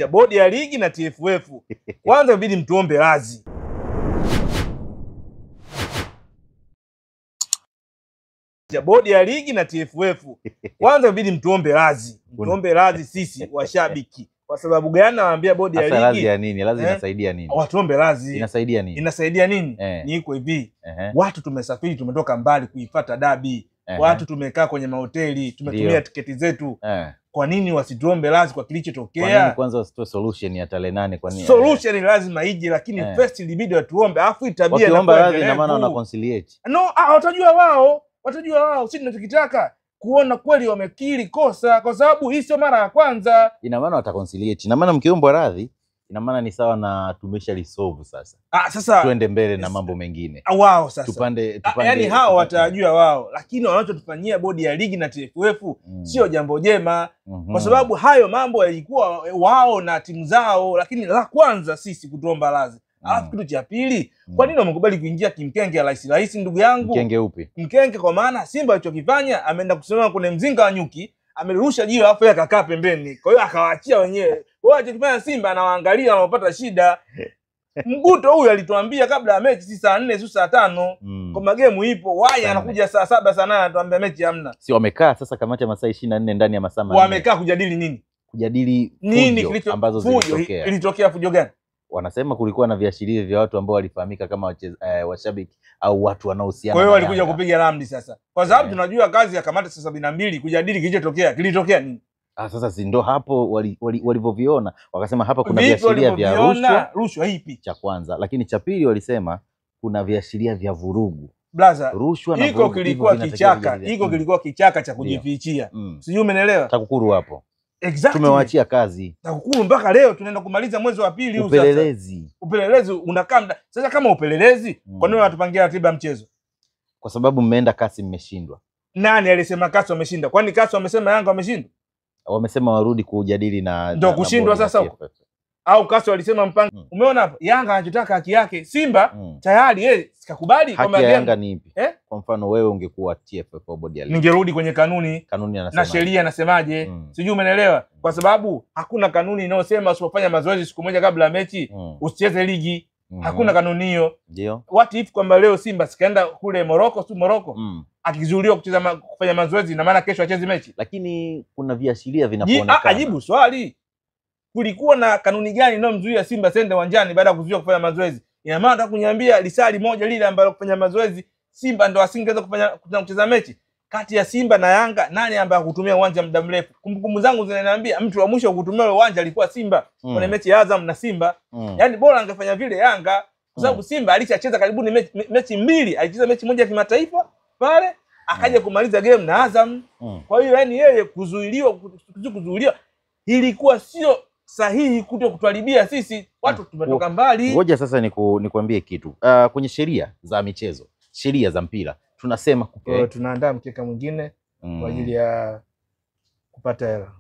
ya bodi ya ligi na TFF. Kwanza inabidi mtuombe radhi. Ya bodi ya ligi na TFF. Kwanza inabidi mtuombe radhi. Mtuombe radhi sisi washabiki. Kwa sababu gani nawaambia bodi ya ligi? Radhi ya nini? Radhi inasaidia nini? Watuombe radhi. Inasaidia nini? Inasaidia nini? Ni iko hivi. Watu tumesafiri, tumetoka mbali kuifuata dabi. Watu tumekaa kwenye mahoteli, tumetumia tiketi zetu. Kwa nini wasituombe radhi kwa kilichotokea? Kwa nini kwanza wasitoe solution ya tarehe 8 kwa nini? Solution lazima ije, lakini first ilibidi watuombe, afu itabia na kuomba radhi na maana wana conciliate. No, watajua wao. Sisi tunachokitaka kuona kweli wamekiri kosa, kwa sababu hii sio mara ya kwanza. Ina maana wataconciliate. Ina maana mkiomba radhi, ina maana ni sawa na tumesha resolve sasa. Sasa tuende mbele na mambo mengine. Wao sasa. Tupande yani hao watajua wao, lakini wanachotufanyia bodi ya ligi na TFF sio jambo jema. Kwa sababu hayo mambo yalikuwa wao na timu zao, lakini la kwanza sisi kutuomba radhi. Alafu kitu cha pili, kwa nini wamekubali kuingia kimkenge ya rais ndugu yangu? Mkenge upi? Mkenge kwa maana Simba alichokifanya, ameenda kusimama kwenye mzinga wa nyuki, amerusha jiwe alafu yeye akakaa pembeni. Kwa hiyo akawaachia wenyewe. Wao alichokifanya Simba anawaangalia wanapata shida. Mguto huyu alituambia kabla ya mechi si saa 4 si saa 5. Kwa magemu ipo, waya anakuja saa 7 saa 8 anatuambia mechi hamna. Si wamekaa sasa kamati ya masaa 24 ndani ya masaa 4. Wamekaa kujadili nini? Kujadili nini ambazo zilitokea. Ilitokea fujo gani? Wanasema kulikuwa na viashiria vya watu ambao walifahamika kama washabiki au watu wanaohusiana. Kwa hiyo walikuja kupiga ramli sasa. Kwa sababu tunajua kazi ya kamati saa 72 kujadili kilichotokea. Kilitokea nini? Sasa si ndo hapo walivyoviona wakasema hapa kuna viashiria vya rushwa. Rushwa ipi? Cha kwanza, lakini cha pili walisema kuna viashiria vya vurugu. Blaza, rushwa na vurugu. Kilikuwa kichaka cha kujifichia. Sijui umeelewa? TAKUKURU hapo. Exactly. Tumewaachia kazi. TAKUKURU mpaka leo tunaenda kumaliza mwezi wa pili huu sasa. Upelelezi unakaa sasa kama upelelezi, kwa nini wanatupangia ratiba mchezo? Kwa sababu mmeenda kasi mmeshindwa. Nani alisema kasi wameshinda? Kwani kasi wamesema Yanga wameshindwa? Wamesema warudi kujadili na ndio kushindwa sasa huko. Au kasi walisema mpango. Umeona hapa Yanga anachotaka haki yake. Simba tayari yeye sikakubali kwa magemu. Yanga ni ipi? Kwa mfano wewe ungekuwa TFF au bodi ya ligi. Ningerudi kwenye kanuni anasema na sheria nasemaje? Sijui umeelewa? Kwa sababu hakuna kanuni inayosema usipofanya mazoezi siku moja kabla ya mechi usicheze ligi. Hakuna kanuni hiyo. Ndio. What if kwamba leo Simba sikaenda kule Morocco akizuiliwa kufanya mazoezi na maana kesho acheze mechi? Lakini kuna viashiria vinapoonekana. Ajibu swali. Kulikuwa na kanuni gani inayomzuia Simba sende uwanjani baada ya kuzuia kufanya mazoezi? Ina maana nataka kuniambia lisali moja lile ambalo kufanya mazoezi Simba ndo asingeweza kucheza mechi? Kati ya Simba na Yanga nani ambaye hakutumia uwanja muda mrefu? Kumbukumbu zangu zinaniambia mtu wa mwisho kutumia uwanja alikuwa Simba kwenye mechi ya Azam na Simba. Yaani bora angefanya vile Yanga, kwa sababu Simba alishacheza karibuni mechi mbili, alicheza mechi moja ya kimataifa pale akaja kumaliza game na Azam. Kwa hiyo yani yeye kuzuiliwa ilikuwa sio sahihi kutuharibia sisi. Watu tumetoka mbali. Ngoja sasa nikwambie kitu. Kwenye sheria za michezo, sheria za mpira tunasema tunaandaa mkeka mwingine kwa ajili ya kupata hela.